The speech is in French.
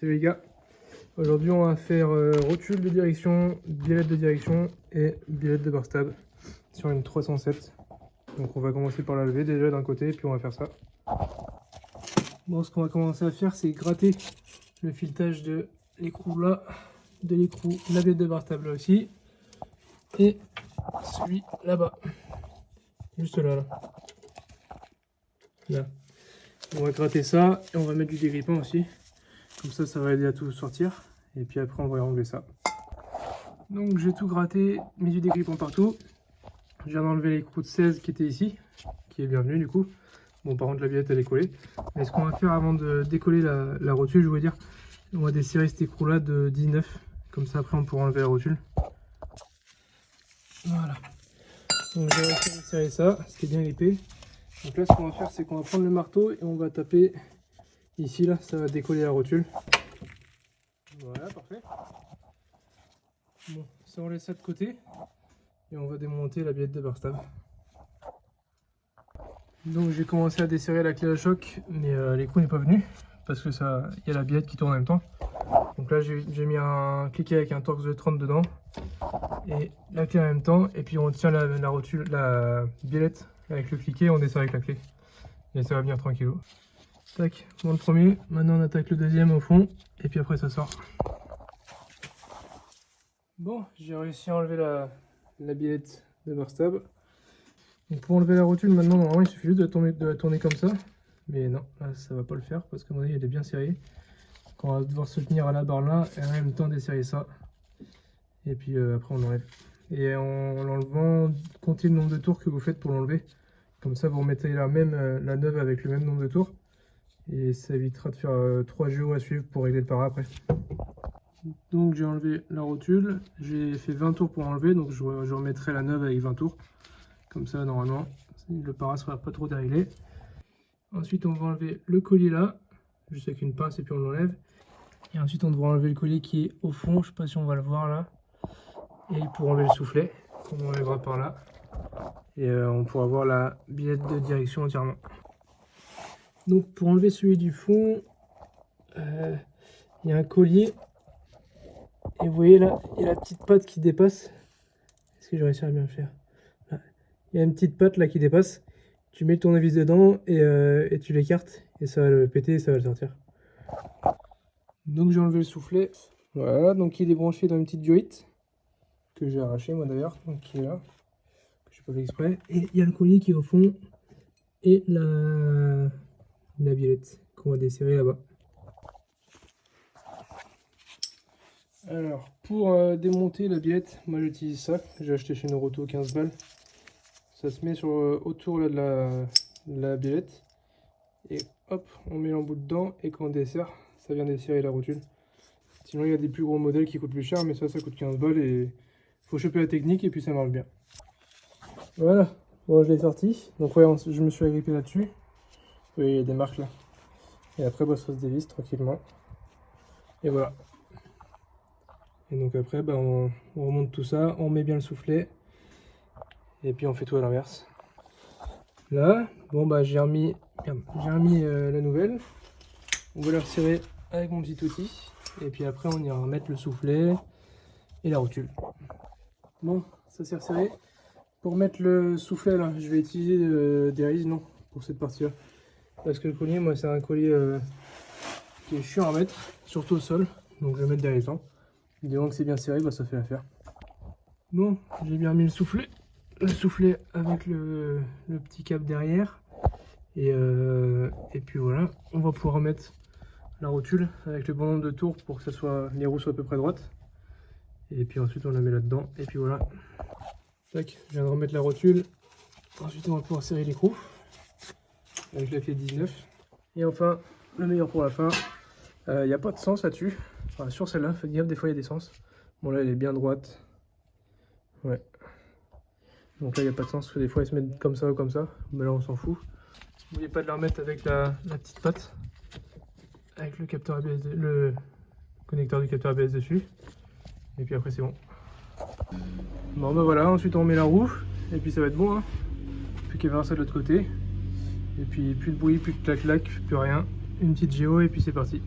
Salut les gars, aujourd'hui on va faire rotule de direction, biellette de direction et biellette de bar stab sur une 307. Donc on va commencer par la lever déjà d'un côté et puis on va faire ça. Bon, ce qu'on va commencer à faire, c'est gratter le filetage de l'écrou là, de l'écrou, la biellette de bar stab là aussi, et celui là-bas, juste là. On va gratter ça et on va mettre du dégrippant aussi. Comme ça va aider à tout sortir. Et puis après, on va enlever ça. Donc j'ai tout gratté, mis du dégrippant partout. Je viens d'enlever l'écrou de 16 qui était ici, qui est bienvenu du coup. Bon, par contre, la biellette elle est collée. Mais ce qu'on va faire avant de décoller la rotule, je voulais dire, on va desserrer cet écrou là de 19. Comme ça, après, on pourra enlever la rotule. Voilà. Donc j'ai réussi à desserrer ça, c'était bien épais. Donc là, ce qu'on va faire, c'est qu'on va prendre le marteau et on va taper ici, là, ça va décoller la rotule. Voilà, parfait. Bon, ça on laisse ça de côté et on va démonter la biellette de bar stab. Donc j'ai commencé à desserrer la clé à choc, mais l'écrou n'est pas venu parce que ça, il y a la biellette qui tourne en même temps. Donc là, j'ai mis un cliquet avec un Torx de 30 dedans et la clé en même temps, et puis on tient la rotule, la biellette avec le cliquet, on desserre avec la clé et ça va venir tranquillou. Tac, bon le premier, maintenant on attaque le deuxième au fond et puis après ça sort. Bon, j'ai réussi à enlever la biellette de bar stab. Donc pour enlever la rotule, maintenant normalement il suffit juste de la tourner comme ça. Mais non, là ça va pas le faire parce qu'à mon avis elle est bien serrée. Donc on va devoir se tenir à la barre là et en même temps desserrer ça. Et puis après on enlève. Et en l'enlevant, comptez le nombre de tours que vous faites pour l'enlever. Comme ça vous remettez la neuve avec le même nombre de tours. Et ça évitera de faire 3 géos à suivre pour régler le para après. Donc j'ai enlevé la rotule, j'ai fait 20 tours pour enlever, donc je remettrai la neuve avec 20 tours. Comme ça normalement le para sera pas trop déréglé. Ensuite on va enlever le collier là, juste avec une pince et puis on l'enlève. Et ensuite on devra enlever le collier qui est au fond, je sais pas si on va le voir là. Et pour enlever le soufflet, qu'on enlèvera par là. Et on pourra voir la biellette de direction entièrement. Donc pour enlever celui du fond, il y a un collier. Et vous voyez là, il y a la petite patte qui dépasse. Est-ce que j'ai réussi à bien le faire? Là. Il y a une petite patte là qui dépasse. Tu mets le tournevis dedans et tu l'écartes. Et ça va le péter et ça va le sortir. Donc j'ai enlevé le soufflet. Voilà, donc il est branché dans une petite durite. Que j'ai arraché moi d'ailleurs. Donc il est là. Je n'ai pas fait exprès. Et il y a le collier qui est au fond. Et la biellette qu'on va desserrer là-bas. Alors, pour démonter la biellette, moi j'utilise ça, j'ai acheté chez Noroto 15 balles. Ça se met sur, autour là, de la biellette. Et hop, on met l'embout dedans et quand on dessert, ça vient desserrer la rotule. Sinon il y a des plus gros modèles qui coûtent plus cher, mais ça coûte 15 balles et faut choper la technique et puis ça marche bien. Voilà, bon je l'ai sorti. Donc ouais, je me suis agrippé là-dessus. Oui, il y a des marques là. Et après bah, ça se dévisse tranquillement. Et voilà. Et donc après, bah, on remonte tout ça, on met bien le soufflet, et puis on fait tout à l'inverse. Là, bon bah j'ai remis la nouvelle. On va la resserrer avec mon petit outil, et puis après on ira remettre le soufflet et la rotule. Bon, ça s'est resserré. Pour mettre le soufflet là, je vais utiliser des Riz, non, pour cette partie-là. Parce que le collier, moi c'est un collier qui est chiant à mettre, surtout au sol, donc je vais mettre des Riz. Du moment que c'est bien serré, bah, ça fait l'affaire. Bon, j'ai bien mis le soufflet avec le petit cap derrière. Et puis voilà, on va pouvoir remettre la rotule avec le bon nombre de tours pour que les roues soient à peu près droites. Et puis ensuite on la met là-dedans. Et puis voilà. Tac, je viens de remettre la rotule. Ensuite on va pouvoir serrer l'écrou avec la clé 19. Et enfin, le meilleur pour la fin, il n'y a pas de sens là-dessus. Enfin, sur celle-là, faites gaffe, des fois il y a des sens. Bon là elle est bien droite. Ouais. Donc là il n'y a pas de sens, parce que des fois ils se mettent comme ça ou comme ça. Mais là on s'en fout. N'oubliez pas de la remettre avec la petite patte. Avec le capteur ABS, le connecteur du capteur ABS dessus. Et puis après c'est bon. Bon bah voilà, ensuite on met la roue. Et puis ça va être bon. Hein. Plus qu'à faire ça de l'autre côté. Et puis plus de bruit, plus de clac-clac, plus rien. Une petite géo et puis c'est parti.